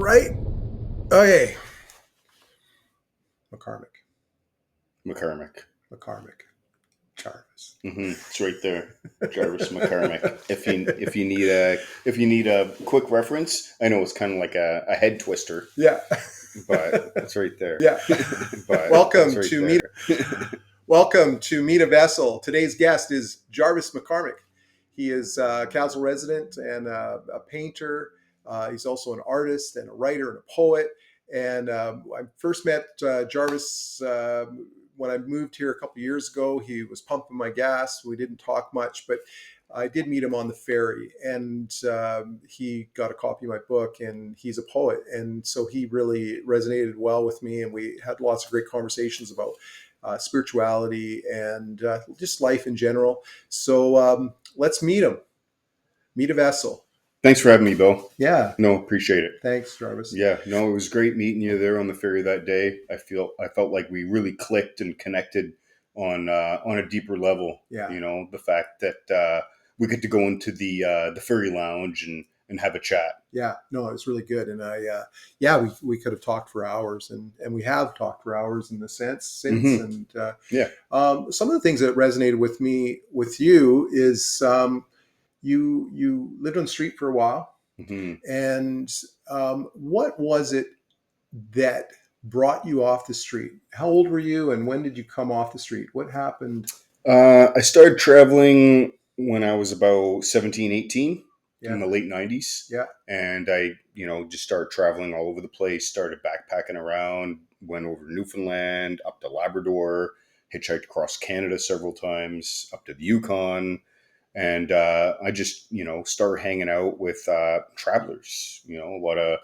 right. Okay. McKarmic. McKarmic. McKarmic. Jarvis. It's right there, Jarvis McKarmic. If you need a quick reference, I know it's kind of like a head twister, Yeah. but it's right there. Yeah. But it's Welcome right to there. Welcome to Meet a Vessel. Today's guest is Jarvis McKarmic. He is a council resident and a painter. He's also an artist and a writer and a poet. And I first met Jarvis when I moved here a couple of years ago. He was pumping my gas. We didn't talk much, but I did meet him on the ferry, and he got a copy of my book, and he's a poet. And so he really resonated well with me, and we had lots of great conversations about spirituality and just life in general. So let's meet him. Meet a vessel. Thanks for having me, Bill. Yeah. No, appreciate it. Thanks, Jarvis. Yeah, no, it was great meeting you there on the ferry that day. I felt like we really clicked and connected on a deeper level. Yeah. You know, the fact that we get to go into the ferry lounge and have a chat. Yeah, no, it was really good. And we could have talked for hours, and we have talked for hours in the sense since. Mm-hmm. And some of the things that resonated with me with you is you lived on the street for a while. Mm-hmm. And what was it that brought you off the street? How old were you, and when did you come off the street? What happened? I started traveling when I was about 17, 18 Yeah. in the late 90s. Yeah. And I, just started traveling all over the place, started backpacking around, went over to Newfoundland, up to Labrador, hitchhiked across Canada several times, up to the Yukon. And I just, started hanging out with travelers, a lot of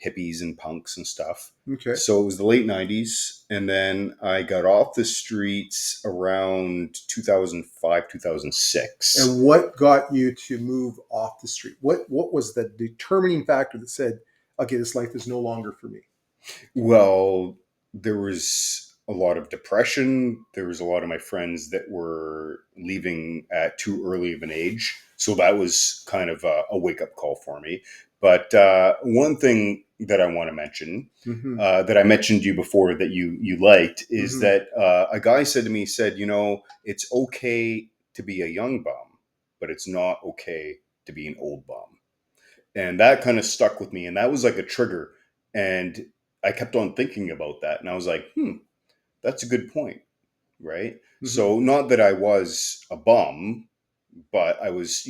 hippies and punks and stuff. Okay. So it was the late 90s. And then I got off the streets around 2005, 2006. And what got you to move off the street? What was the determining factor that said, okay, this life is no longer for me? Well, there was a lot of depression. There was a lot of my friends that were leaving at too early of an age. So that was kind of a wake-up call for me. But one thing that I want to mention, Mm-hmm. that I mentioned to you before that you liked, is Mm-hmm. that a guy said to me, it's okay to be a young bum, but it's not okay to be an old bum. And that kind of stuck with me. And that was like a trigger. And I kept on thinking about that. And I was like, that's a good point, right? Mm-hmm. So not that I was a bum, but I was,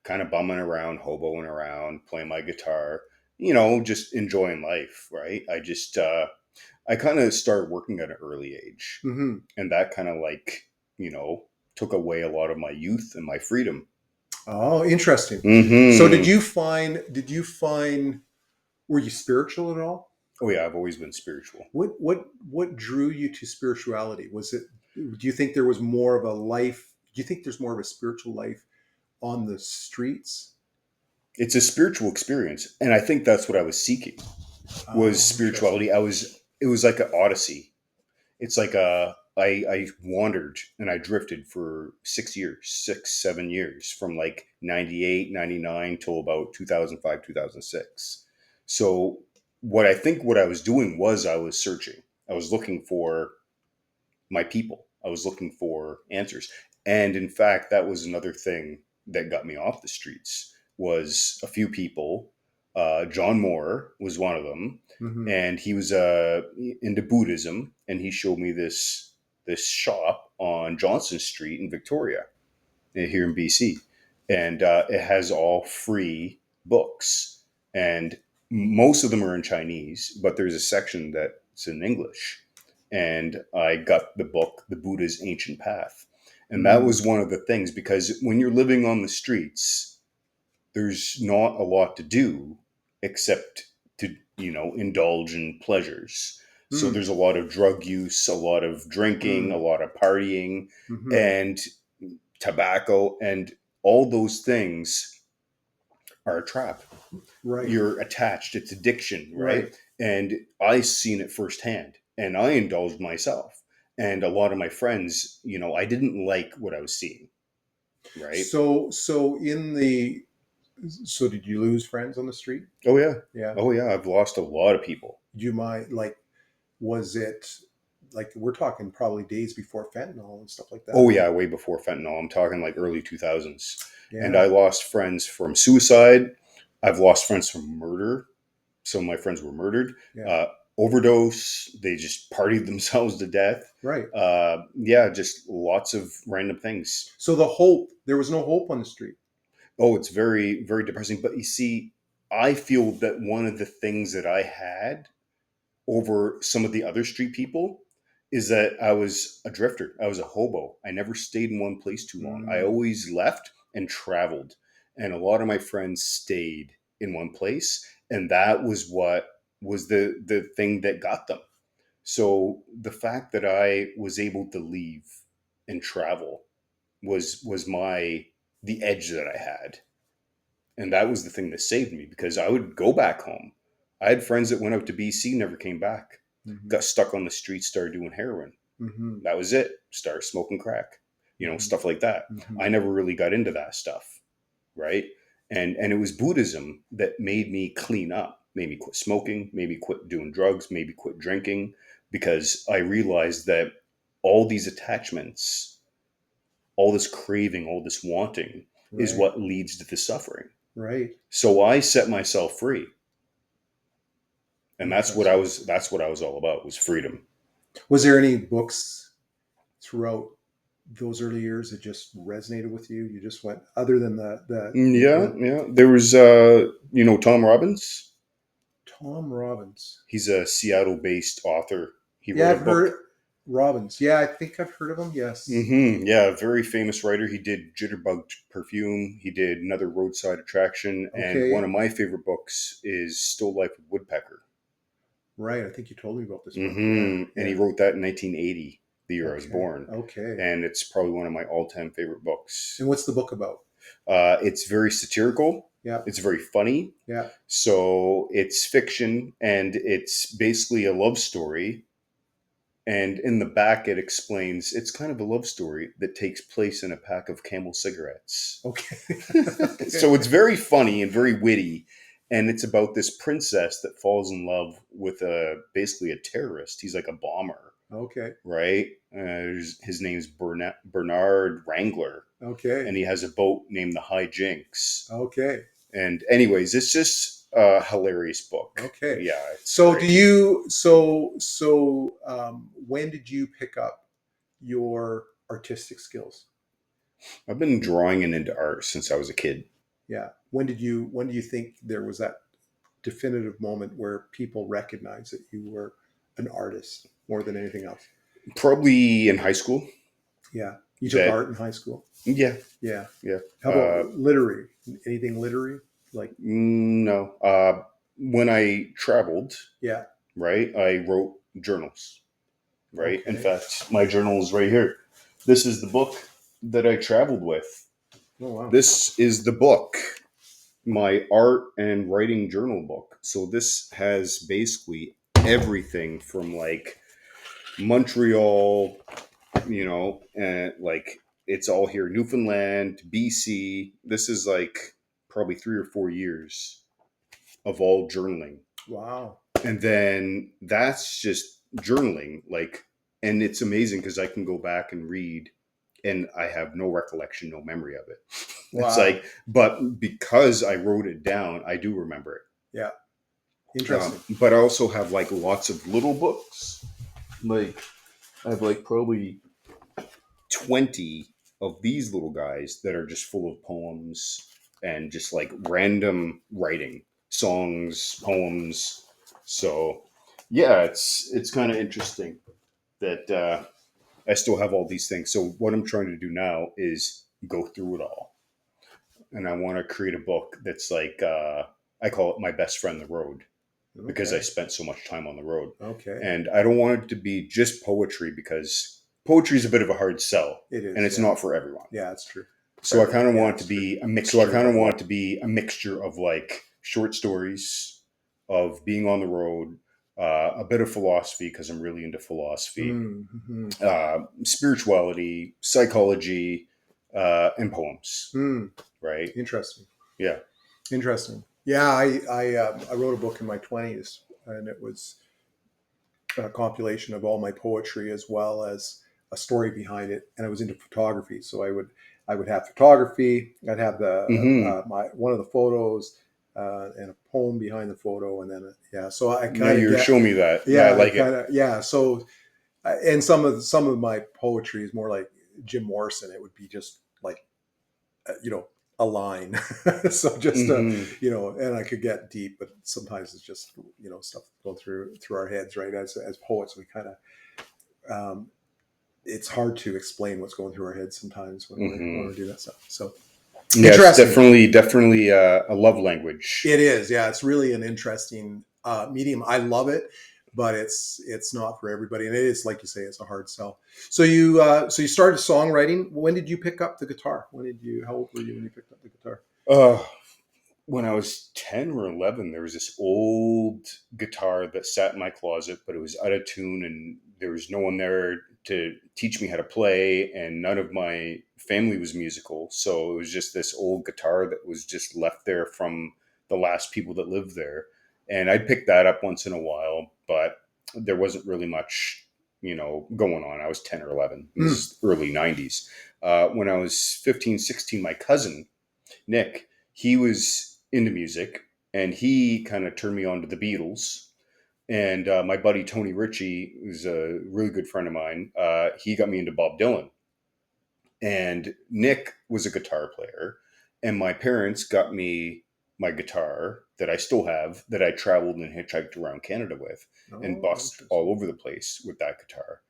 kind of bumming around, hoboing around, playing my guitar, just enjoying life, right? I kind of started working at an early age. Mm-hmm. And that kind of took away a lot of my youth and my freedom. Oh, interesting. Mm-hmm. So did you find, were you spiritual at all? Oh yeah, I've always been spiritual. What drew you to spirituality? Do you think there was more of a life? Do you think there's more of a spiritual life on the streets? It's a spiritual experience. And I think that's what I was seeking, was spirituality. It was like an odyssey. It's like I wandered and I drifted for 7 years, from like 98, 99 till about 2005, 2006. So what I was doing was I was searching. I was looking for my people. I was looking for answers. And in fact, that was another thing that got me off the streets, was a few people. John Moore was one of them. Mm-hmm. And he was into Buddhism, and he showed me this shop on Johnson Street in Victoria, here in BC, and it has all free books, and most of them are in Chinese, but there's a section that's in English, and I got the book, The Buddha's Ancient Path, and that was one of the things, because when you're living on the streets, there's not a lot to do except to indulge in pleasures. So there's a lot of drug use, a lot of drinking, a lot of partying, and tobacco, and all those things are a trap. Right. You're attached. It's addiction, right? And I seen it firsthand, and I indulged myself. And a lot of my friends, I didn't like what I was seeing. Right. So in the So did you lose friends on the street? Oh yeah, Yeah. oh yeah. I've lost a lot of people. Do you mind, like, was it like we're talking probably days before fentanyl and stuff like that? Oh yeah, way before fentanyl. I'm talking like early 2000s. And Yeah. I lost friends from suicide. I've lost friends from murder. Some of my friends were murdered. Yeah. Uh, Overdose. They just partied themselves to death. Right. Yeah, just lots of random things. So there was no hope on the street. Oh, it's very, very depressing. But you see, I feel that one of the things that I had over some of the other street people is that I was a drifter. I was a hobo. I never stayed in one place too long. I Mm, always left and traveled. And a lot of my friends stayed in one place. And that was what was the thing that got them. So the fact that I was able to leave and travel was my the edge that I had. And that was the thing that saved me because I would go back home. I had friends that went out to BC, never came back, mhm, got stuck on the streets, started doing heroin. mhm, That was it. Started smoking crack, mhm, stuff like that. mhm. I never really got into that stuff, right? And it was Buddhism that made me clean up, made me quit smoking, made me quit doing drugs, maybe quit drinking, because I realized that all these attachments, all this craving, all this wanting is Right. what leads to the suffering. Right. So I set myself free. And Interesting. that's what I was all about was freedom. Was there any books throughout those early years that just resonated with you? You just went, other than Yeah, the yeah. There was Tom Robbins. Tom Robbins. He's a Seattle-based author. He Yeah, wrote a I've heard book. Robbins. Yeah, I think I've heard of him. Yes. Yeah, very famous writer. He did Jitterbug Perfume. He did Another Roadside Attraction, and one Okay. of my favorite books is Still Life of Woodpecker. Right. I think you told me about this book. Yeah. And he Yeah. wrote that in 1980, the year I was Okay. born, Okay. and it's probably one of my all-time favorite books. And what's the book about? It's very satirical. Yeah. It's very funny. Yeah. So it's fiction, and it's basically a love story. And in the back, it explains it's kind of a love story that takes place in a pack of Camel cigarettes. Okay. So it's very funny and very witty. And it's about this princess that falls in love with basically a terrorist. He's like a bomber, Okay. right? His name's Bernard Wrangler, Okay. and he has a boat named the High Jinx. Okay. And anyways, it's just a hilarious book. Okay. Yeah. So great. do you when did you pick up your artistic skills? I've been drawing and into art since I was a kid. Yeah. When do you think there was that definitive moment where people recognized that you were an artist more than anything else? Probably in high school. Yeah. You took That art in high school? Yeah, Yeah. yeah. How about literary? Anything literary? Like, No. When I traveled, yeah. right, I wrote journals. Right. In Okay. fact, my journal is right here. This is the book that I traveled with. Oh wow. This is the book, my art and writing journal book. So this has basically everything from like Montreal, and like it's all here. Newfoundland, BC. This is like probably 3 or 4 years of all journaling. Wow. And then that's just journaling. And it's amazing because I can go back and read and I have no recollection, no memory of it. It's Wow. but because I wrote it down, I do remember it. Yeah. Interesting. But I also have like lots of little books. Like I have like probably 20 of these little guys that are just full of poems and just like random writing, songs, poems. So yeah, it's kind of interesting that I still have all these things. So what I'm trying to do now is go through it all, and I want to create a book that's like I call it my best friend the road, because I Okay. spent so much time on the road. Okay. And I don't want it to be just poetry, because poetry is a bit of a hard sell, It and is. it's Yeah. not for everyone. Yeah, that's true. So I kind of Yeah, want it that's to be true. a mix. So I kind of want it to be a mixture of like short stories of being on the road, a bit of philosophy because I'm really into philosophy, Mm-hmm. spirituality, psychology, and poems. Mm. Right? Interesting. Yeah. Interesting. Yeah, I wrote a book in my 20s, and it was a compilation of all my poetry as well as a story behind it. And I was into photography, so I would have photography. I'd have the Hmm. my one of the photos and a poem behind the photo, and then yeah. So I Yeah, kind of you're get showing me that. Yeah, I yeah, I like it. kind of yeah. So and some of my poetry is more like Jim Morrison. It would be just like you know a line so just Hmm. and I could get deep, but sometimes it's just stuff go through our heads, right? As poets, we kind of it's hard to explain what's going through our heads sometimes when Hmm. we're doing that stuff. So Yeah, it's interesting. definitely a love language. It is, yeah. It's really an interesting medium. I love it, but it's not for everybody, and it is, like you say, it's a hard sell. So you started songwriting. When did you pick up the guitar? How old were you when you picked up the guitar? Uh, when I was 10 or 11, there was this old guitar that sat in my closet, but it was out of tune and there was no one there to teach me how to play. And none of my family was musical. So it was just this old guitar that was just left there from the last people that lived there. And I'd pick that up once in a while, but there wasn't really much, going on. I was 10 or 11. This Mm. is early 90s. When I was 15, 16, my cousin, Nick, he was into music and he kind of turned me on to the Beatles. And my buddy Tony Ritchie, who's a really good friend of mine, he got me into Bob Dylan. And Nick was a guitar player. And my parents got me my guitar that I still have that I traveled and hitchhiked around Canada with and Oh, bussed interesting. all over the place with that guitar.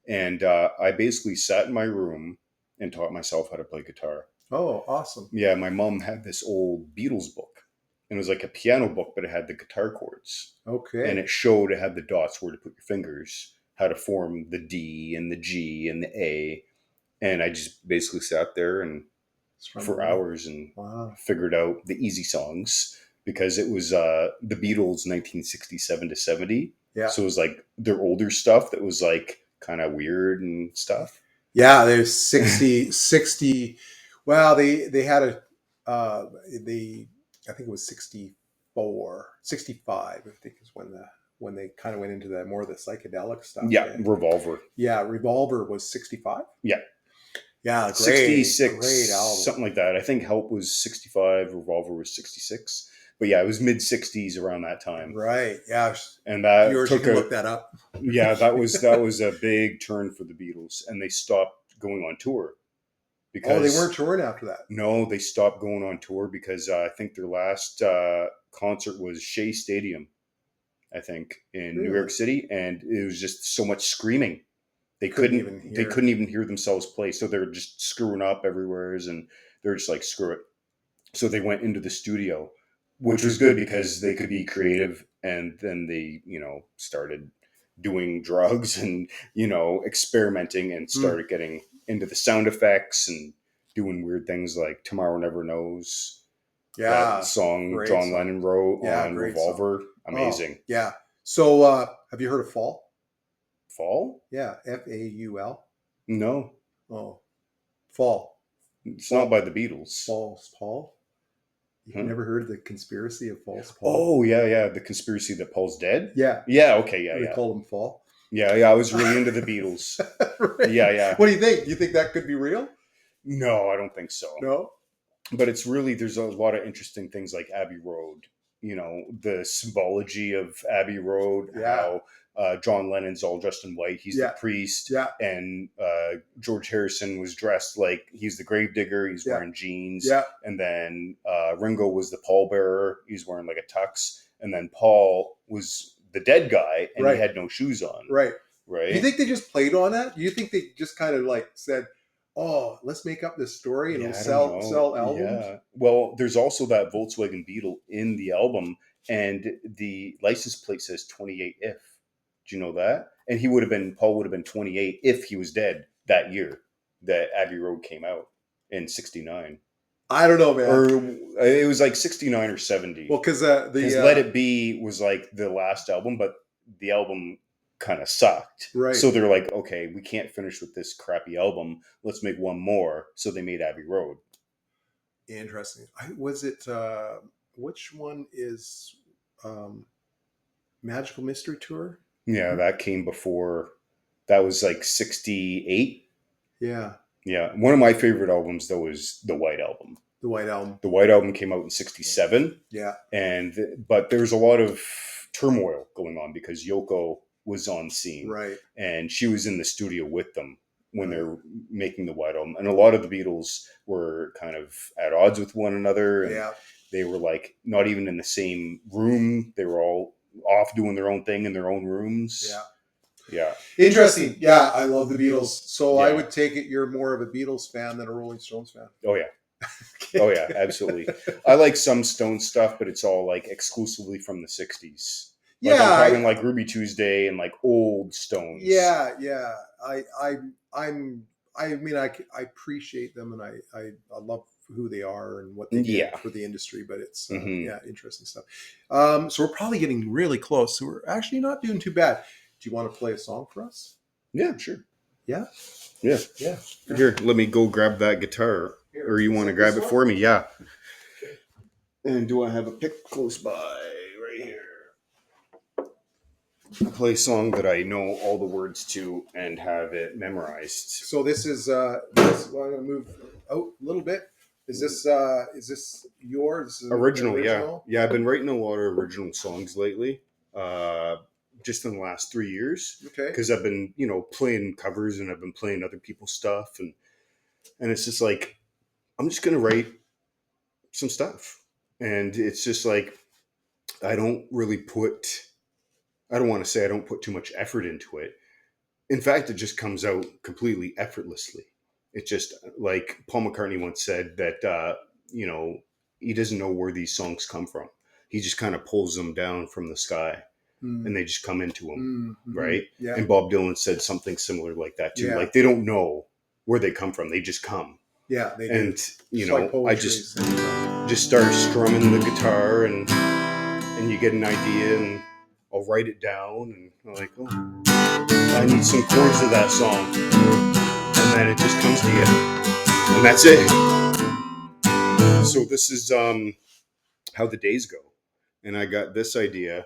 And I basically sat in my room and taught myself how to play guitar. Oh, awesome. Yeah, my mom had this old Beatles book, and it was like a piano book, but it had the guitar chords, and Okay. it had the dots where to put your fingers, how to form the D and the G and the A, and I just basically sat there and Strummed for away. hours and Wow. figured out the easy songs because it was the Beatles 1967 to 70, Yeah. so it was like their older stuff that was like kind of weird and stuff. Yeah, there's 60. Well, they had a uh they I think it was 64, 65. I think is when they kind of went into the more of the psychedelic stuff. Yeah, Yeah. Revolver. Yeah, Revolver was 65. Yeah, Yeah, Sixty-six, great album. something like that. I think Help was 65, Revolver was 66. But yeah, it was mid 60s around that time. Right. Yeah. And that Viewers, you took can a look that up. yeah, that was a big turn for the Beatles and they stopped going on tour Oh, they weren't because touring after that. no, they stopped going on tour because I think their last concert was Shea Stadium, I think in New York Really? City and it was just so much screaming. They Couldn't couldn't even they hear. couldn't even hear themselves play so they're just screwing up everywhere and they're just like screw it. So they went into the studio, which was good because they could be creative. And then they, started doing drugs and, experimenting and Hmm. started getting into the sound effects and doing weird things like Tomorrow Never Knows, that Yeah. song Great John song. Lennon wrote Yeah, on great song. Revolver. Oh, Amazing. yeah. So, have you heard of Fall? Fall? Yeah, Faul. No, Oh, Fall. it's not by Fall. the Beatles. False Paul. You've Huh? never heard of the conspiracy of False Paul? Oh, yeah, yeah. The conspiracy that Paul's dead? Yeah, Yeah, okay, yeah, they yeah. call him Fall. Yeah, yeah. I was really into the Beatles. Yeah, Right. yeah. What do you think? Do you think that could be real? No, I don't think so. No. But it's really there's a lot of interesting things like Abbey Road. The symbology of Abbey Road, Yeah. how John Lennon's all dressed in white. He's the Yeah. priest, Yeah. and George Harrison was dressed like he's the gravedigger. He's Yeah. wearing jeans, Yeah. and then Ringo was the pallbearer. He's wearing like a tux, and then Paul was the dead guy, and he Right. had no shoes on. Right. Do you Right? think they just played on that? Do you think they just kind of like said, "Oh, let's make up this story and it'll Yeah, I don't know. sell albums"? Yeah. Well, there's also that Volkswagen Beetle in the album, and the license plate says 28 if. Do you know that? And Paul would have been 28 if he was dead that year that Abbey Road came out in 69. I don't know, man. Or it was like 69 or 70. Well, because Because Let It Be was like the last album, but the album kind of sucked. right. So they're like, okay, we can't finish with this crappy album. Let's make one more. So they made Abbey Road. Interesting. which one is Magical Mystery Tour? Yeah, that came before. That was like 68. Yeah, Yeah. One of my favorite albums, though, is the White Album. the White Album. The White Album came out in 67. Yeah, But there's a lot of turmoil going on because Yoko was on scene. right. And she was in the studio with them when they're making the White Album. And a lot of the Beatles were kind of at odds with one another. And Yeah. they were like not even in the same room. They were all off doing their own thing in their own rooms. Yeah. Yeah. Interesting. Yeah, I love the Beatles. So I Yeah. would take it you're more of a Beatles fan than a Rolling Stones fan. Oh, yeah. Oh, yeah, absolutely. I like some Stone stuff, but it's all like exclusively from the 60s. Like, Yeah, I'm talking like Ruby Tuesday and like old Stones. Yeah, yeah. I mean, I appreciate them, and I love who they are and what they did Yeah. for the industry. But it's Mhm. yeah, interesting stuff. So we're probably getting really close. So we're actually not doing too bad. Do you want to play a song for us? Yeah, sure. Yeah, Yeah. yeah. Here, let me go grab that guitar. Here, Or you want to this grab it one? for me? Yeah. And do I have a pick close by? Right here. I play a song that I know all the words to and have it memorized. So this is this. Well, I'm gonna move out a little bit. Is this yours? This is Original, yeah. original? Yeah, I've been writing a lot of original songs lately. Just in the last 3 years. Okay. Because I've been, playing covers and I've been playing other people's stuff. And it's just like, I'm just going to write some stuff. And it's just like, I don't want to say I don't put too much effort into it. In fact, it just comes out completely effortlessly. It's just like Paul McCartney once said that, he doesn't know where these songs come from. He just kind of pulls them down from the sky. And they just come into him, right? Yeah. And Bob Dylan said something similar like that too. Yeah. Like they don't know where they come from; they just come. Yeah, they do. And It's like I poetry, just so. start strumming the guitar, and you get an idea, and I'll write it down, and I'm like, oh, I need some chords of that song, and then it just comes to you, and that's it. So this is How the Days Go, and I got this idea.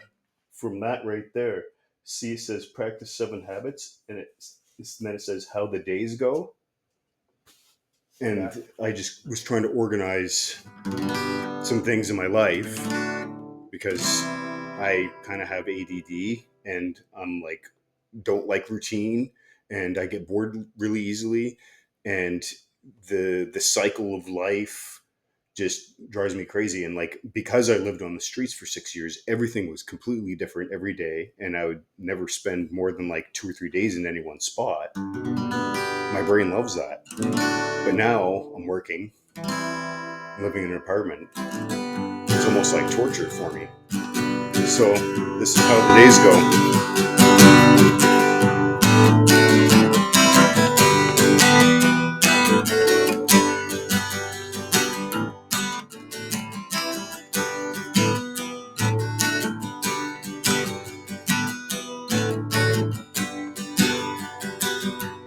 From that right there, see, it says practice 7 habits, and then it says how the days go. And I just was trying to organize some things in my life because I kind of have ADD and I'm like, don't like routine and I get bored really easily. And the cycle of life just drives me crazy. And like, because I lived on the streets for 6 years, everything was completely different every day. And I would never spend more than like 2 or 3 days in any one spot. My brain loves that. But now I'm working, living in an apartment. It's almost like torture for me. So this is how the days go.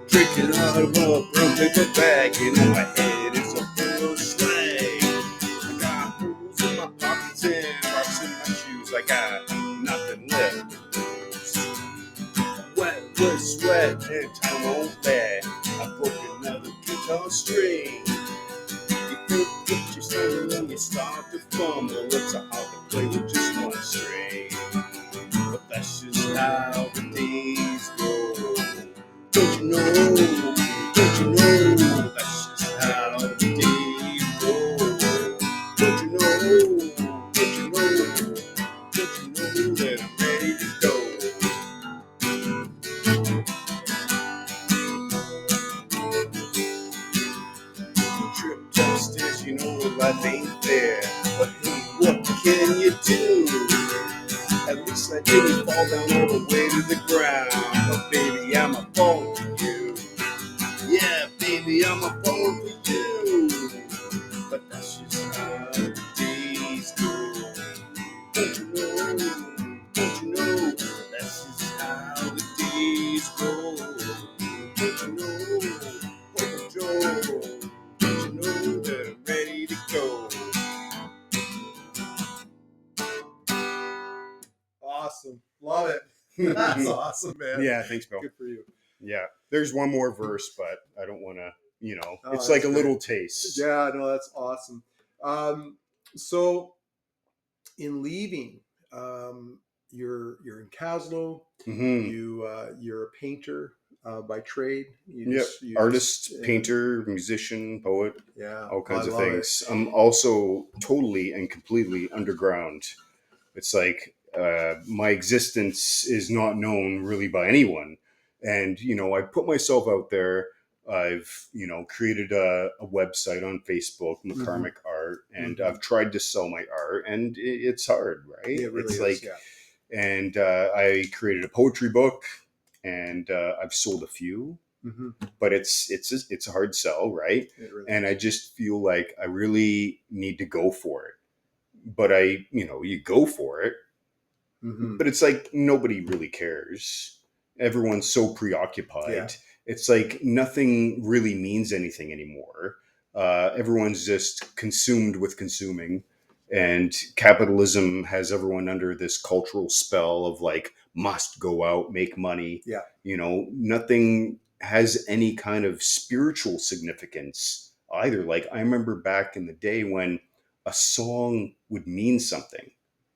Drinking out of a brown paper bag, and on my head is a full of slag. I got holes in my pockets and marks in my shoes. I got nothing left. Wet with sweat and time won't bear. I broke another guitar string. You think that you're singing and you start to fumble. It's hard to play with just one string. But that's just how the days go. Don't you know, that's just how the days go. Don't you know that I'm ready to go. Tripped upstairs, life ain't fair. But hey, what can you do? At least I didn't fall down all the way to the ground. But baby, I'm a phone for you. Yeah, baby, I'm a phone for you. But that's just how the days go. Don't you know, that's just how the days go. Don't you know, Hobo Joe, don't you know that I'm ready to go. That's awesome, man. Yeah, thanks, Bill. Good for you. Yeah, there's one more verse, but I don't want to. Oh, it's that's like a great. little taste. Yeah, no, that's awesome. So in leaving, you're in Casno. Mm-hmm. You're a painter by trade. Yep. Artist, painter, musician, poet, yeah, all kinds I of love things. I'm also totally and completely underground. It's like my existence is not known really by anyone. And, I put myself out there. I've, created a website on Facebook, it. McKarmic Art, and Mhm. I've tried to sell my art, and it's hard, right? It really it's is. like, Yeah. and I created a poetry book, and I've sold a few, Mhm. but it's a hard sell, right? It really And is. I just feel like I really need to go for it. But you go for it, Mhm. but it's like nobody really cares. Everyone's so preoccupied. Yeah. It's like nothing really means anything anymore. Everyone's just consumed with consuming, and capitalism has everyone under this cultural spell of like must go out, make money. Yeah. Nothing has any kind of spiritual significance either. Like I remember back in the day when a song would mean something,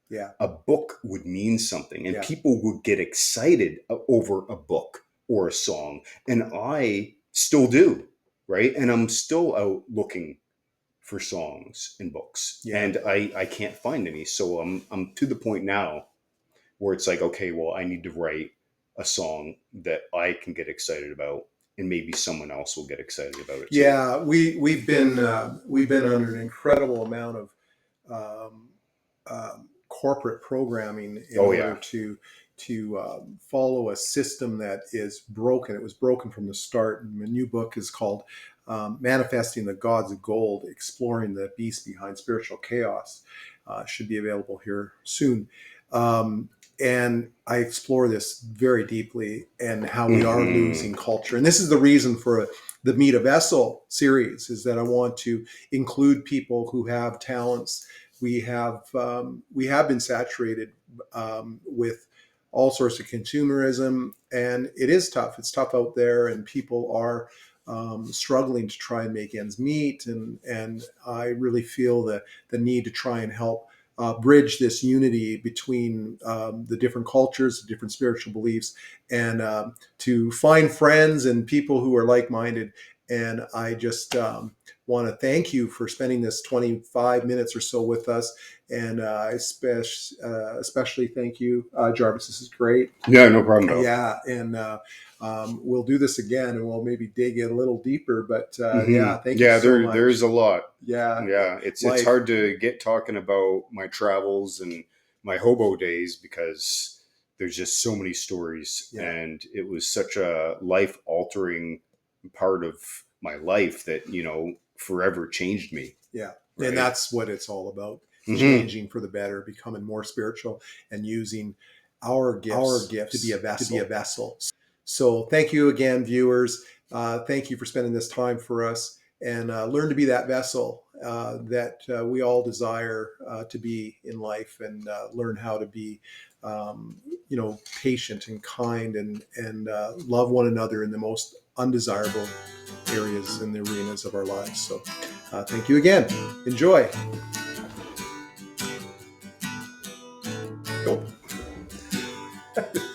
Yeah. a book would mean something, and Yeah. people would get excited over a book or a song, and I still do, right? And I'm still out looking for songs and books, Yeah. and I can't find any. So I'm to the point now where it's like, okay, well, I need to write a song that I can get excited about, and maybe someone else will get excited about it too. Yeah, we've been under an incredible amount of corporate programming in order to follow a system that is broken. It was broken from the start. And the new book is called "Manifesting the Gods of Gold: Exploring the Beast Behind Spiritual Chaos." Should be available here soon. And I explore this very deeply and how we are losing culture. And this is the reason for the Meet a Vessel series, is that I want to include people who have talents. We have been saturated with all sorts of consumerism, and it is tough. It's tough out there, and people are struggling to try and make ends meet. And I really feel the need to try and help bridge this unity between the different cultures, the different spiritual beliefs, and to find friends and people who are like-minded. And I just want to thank you for spending this 25 minutes or so with us. And I especially thank you, Jarvis. This is great. Yeah, no problem, Bill. Yeah, and we'll do this again, and we'll maybe dig in a little deeper. But yeah, thank you so much. There's a lot. Yeah, it's hard to get talking about my travels and my hobo days because there's just so many stories, and it was such a life-altering part of my life that forever changed me. Yeah, right? And that's what it's all about: changing for the better, becoming more spiritual, and using our gifts to be a vessel. So thank you again, viewers. Thank you for spending this time for us, and learn to be that vessel that we all desire to be in life, and learn how to be patient and kind, and love one another in the most undesirable areas and the arenas of our lives. So thank you again. Enjoy. Go.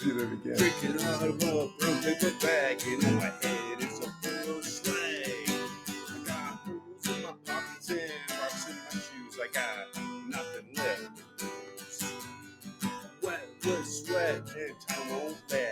Do that again. Drinking out of a brown paper bag, and my head is a full of slag. I got holes in my pockets and marks in my shoes. I got nothing left to lose. Wet with sweat and time won't last.